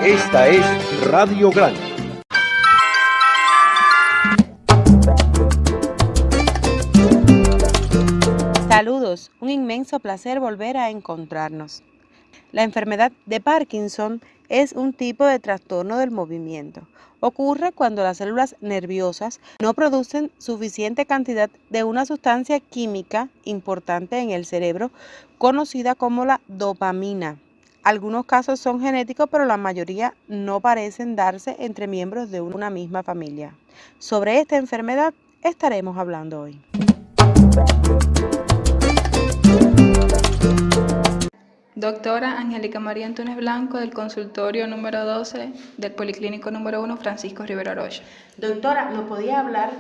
Esta es Radio Grande. Saludos, un inmenso placer volver a encontrarnos. La enfermedad de Parkinson es un tipo de trastorno del movimiento. Ocurre cuando las células nerviosas no producen suficiente cantidad de una sustancia química importante en el cerebro, conocida como la dopamina. Algunos casos son genéticos, pero la mayoría no parecen darse entre miembros de una misma familia. Sobre esta enfermedad estaremos hablando hoy. Doctora Angélica María Antunes Blanco, del consultorio número 12 del Policlínico número 1 Francisco Rivero Arroyo. Doctora, ¿nos podía hablar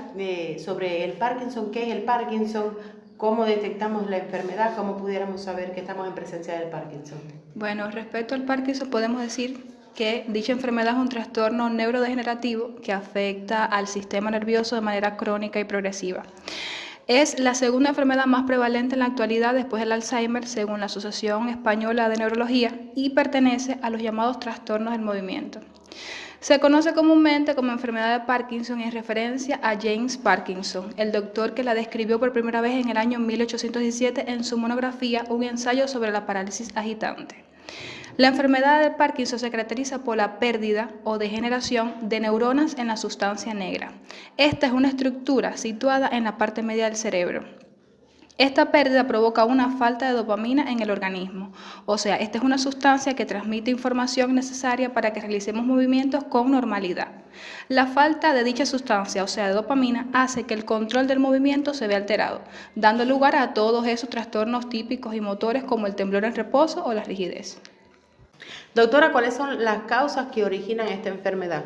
sobre el Parkinson? ¿Qué es el Parkinson? ¿Cómo detectamos la enfermedad? ¿Cómo pudiéramos saber que estamos en presencia del Parkinson? Bueno, respecto al Parkinson podemos decir que dicha enfermedad es un trastorno neurodegenerativo que afecta al sistema nervioso de manera crónica y progresiva. Es la segunda enfermedad más prevalente en la actualidad después del Alzheimer, según la Asociación Española de Neurología, y pertenece a los llamados trastornos del movimiento. Se conoce comúnmente como enfermedad de Parkinson en referencia a James Parkinson, el doctor que la describió por primera vez en el año 1817 en su monografía Un ensayo sobre la parálisis agitante. La enfermedad de Parkinson se caracteriza por la pérdida o degeneración de neuronas en la sustancia negra. Esta es una estructura situada en la parte media del cerebro. Esta pérdida provoca una falta de dopamina en el organismo, o sea, esta es una sustancia que transmite información necesaria para que realicemos movimientos con normalidad. La falta de dicha sustancia, o sea, de dopamina, hace que el control del movimiento se vea alterado, dando lugar a todos esos trastornos típicos y motores como el temblor en reposo o la rigidez. Doctora, ¿cuáles son las causas que originan esta enfermedad?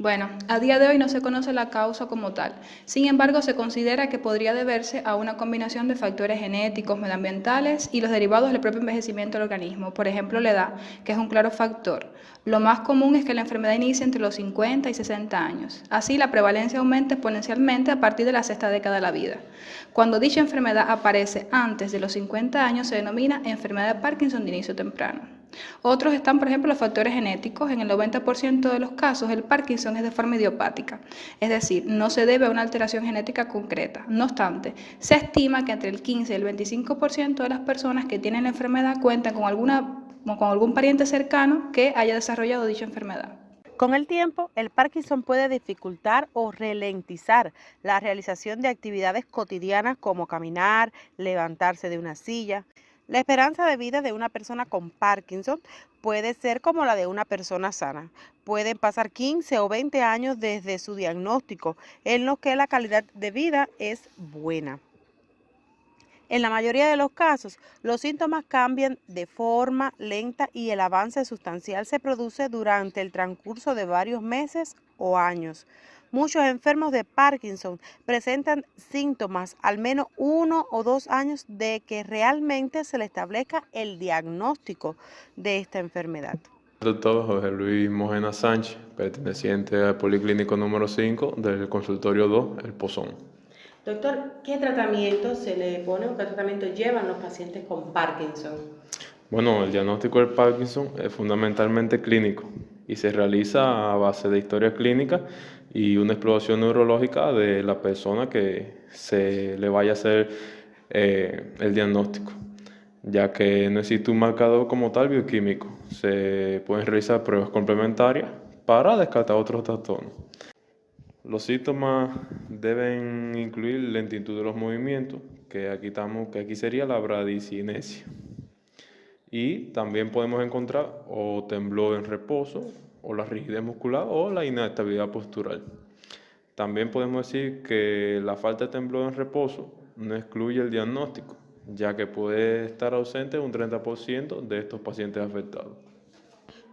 Bueno, a día de hoy no se conoce la causa como tal. Sin embargo, se considera que podría deberse a una combinación de factores genéticos, medioambientales y los derivados del propio envejecimiento del organismo. Por ejemplo, la edad, que es un claro factor. Lo más común es que la enfermedad inicie entre los 50 y 60 años. Así, la prevalencia aumenta exponencialmente a partir de la sexta década de la vida. Cuando dicha enfermedad aparece antes de los 50 años, se denomina enfermedad de Parkinson de inicio temprano. Otros están, por ejemplo, los factores genéticos. En el 90% de los casos, el Parkinson es de forma idiopática, es decir, no se debe a una alteración genética concreta. No obstante, se estima que entre el 15 y el 25% de las personas que tienen la enfermedad cuentan con algún pariente cercano que haya desarrollado dicha enfermedad. Con el tiempo, el Parkinson puede dificultar o ralentizar la realización de actividades cotidianas como caminar, levantarse de una silla. La esperanza de vida de una persona con Parkinson puede ser como la de una persona sana. Pueden pasar 15 o 20 años desde su diagnóstico, en los que la calidad de vida es buena. En la mayoría de los casos, los síntomas cambian de forma lenta y el avance sustancial se produce durante el transcurso de varios meses o años. Muchos enfermos de Parkinson presentan síntomas al menos 1 o 2 años de que realmente se le establezca el diagnóstico de esta enfermedad. Doctor José Luis Mojena Sánchez, perteneciente al Policlínico número 5 del consultorio 2, El Pozón. Doctor, ¿qué tratamiento se le pone o qué tratamiento llevan los pacientes con Parkinson? Bueno, el diagnóstico del Parkinson es fundamentalmente clínico y se realiza a base de historia clínica y una exploración neurológica de la persona que se le vaya a hacer el diagnóstico, ya que no existe un marcador como tal bioquímico. Se pueden realizar pruebas complementarias para descartar otros trastornos. Los síntomas deben incluir lentitud de los movimientos, que aquí sería la bradicinesia. Y también podemos encontrar o temblor en reposo, o la rigidez muscular, o la inestabilidad postural. También podemos decir que la falta de temblor en reposo no excluye el diagnóstico, ya que puede estar ausente un 30% de estos pacientes afectados.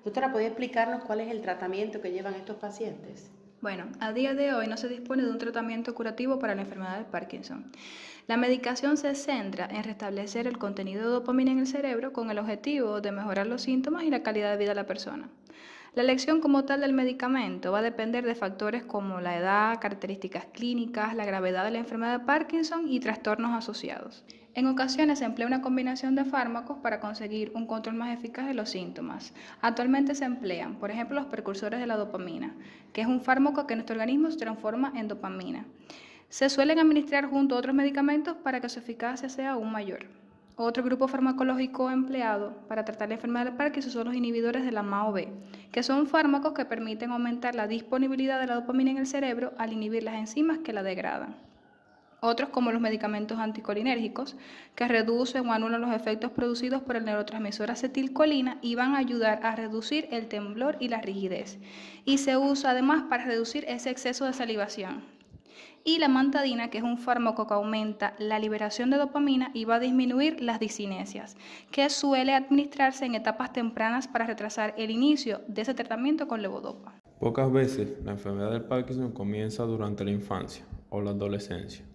Doctora, ¿puede explicarnos cuál es el tratamiento que llevan estos pacientes? Bueno, a día de hoy no se dispone de un tratamiento curativo para la enfermedad de Parkinson. La medicación se centra en restablecer el contenido de dopamina en el cerebro con el objetivo de mejorar los síntomas y la calidad de vida de la persona. La elección como tal del medicamento va a depender de factores como la edad, características clínicas, la gravedad de la enfermedad de Parkinson y trastornos asociados. En ocasiones se emplea una combinación de fármacos para conseguir un control más eficaz de los síntomas. Actualmente se emplean, por ejemplo, los precursores de la dopamina, que es un fármaco que nuestro organismo se transforma en dopamina. Se suelen administrar junto a otros medicamentos para que su eficacia sea aún mayor. Otro grupo farmacológico empleado para tratar la enfermedad del Parkinson son los inhibidores de la MAO-B, que son fármacos que permiten aumentar la disponibilidad de la dopamina en el cerebro al inhibir las enzimas que la degradan. Otros, como los medicamentos anticolinérgicos, que reducen o anulan los efectos producidos por el neurotransmisor acetilcolina y van a ayudar a reducir el temblor y la rigidez. Y se usa además para reducir ese exceso de salivación. Y la amantadina, que es un fármaco que aumenta la liberación de dopamina y va a disminuir las discinesias, que suele administrarse en etapas tempranas para retrasar el inicio de ese tratamiento con levodopa. Pocas veces la enfermedad del Parkinson comienza durante la infancia o la adolescencia.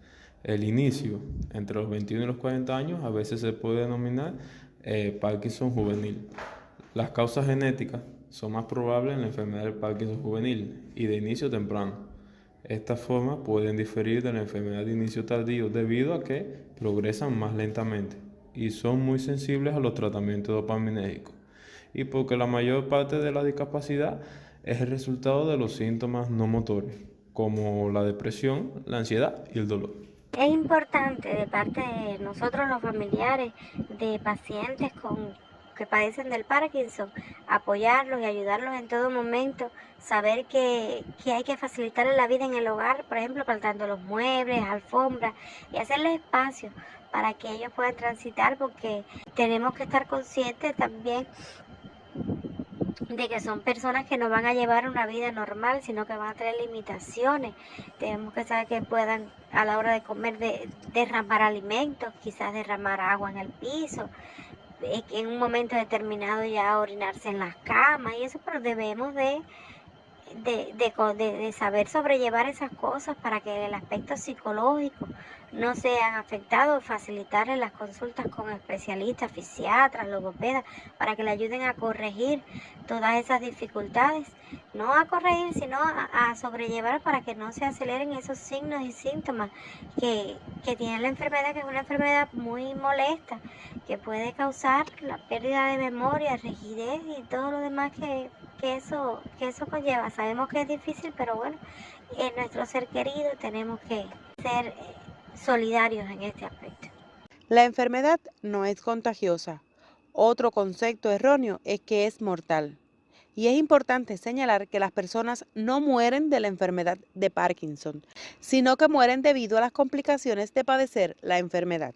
El inicio entre los 21 y los 40 años a veces se puede denominar Parkinson juvenil. Las causas genéticas son más probables en la enfermedad del Parkinson juvenil y de inicio temprano. Estas formas pueden diferir de la enfermedad de inicio tardío debido a que progresan más lentamente y son muy sensibles a los tratamientos dopaminérgicos y porque la mayor parte de la discapacidad es el resultado de los síntomas no motores, como la depresión, la ansiedad y el dolor. Es importante de parte de nosotros los familiares de pacientes que padecen del Parkinson, apoyarlos y ayudarlos en todo momento, saber que hay que facilitarles la vida en el hogar, por ejemplo, faltando los muebles, alfombras, y hacerles espacio para que ellos puedan transitar, porque tenemos que estar conscientes también de que son personas que no van a llevar una vida normal, sino que van a tener limitaciones. Tenemos que saber que puedan a la hora de comer derramar alimentos, quizás derramar agua en el piso, en un momento determinado ya orinarse en las camas y eso, pero debemos de saber sobrellevar esas cosas para que el aspecto psicológico no sean afectados, facilitarles las consultas con especialistas, fisiatras, logopedas, para que le ayuden a corregir todas esas dificultades, no a corregir, sino a sobrellevar para que no se aceleren esos signos y síntomas que tiene la enfermedad, que es una enfermedad muy molesta, que puede causar la pérdida de memoria, rigidez y todo lo demás que eso conlleva. Sabemos que es difícil, pero bueno, en nuestro ser querido tenemos que ser solidarios en este aspecto. La enfermedad no es contagiosa. Otro concepto erróneo es que es mortal. Y es importante señalar que las personas no mueren de la enfermedad de Parkinson, sino que mueren debido a las complicaciones de padecer la enfermedad.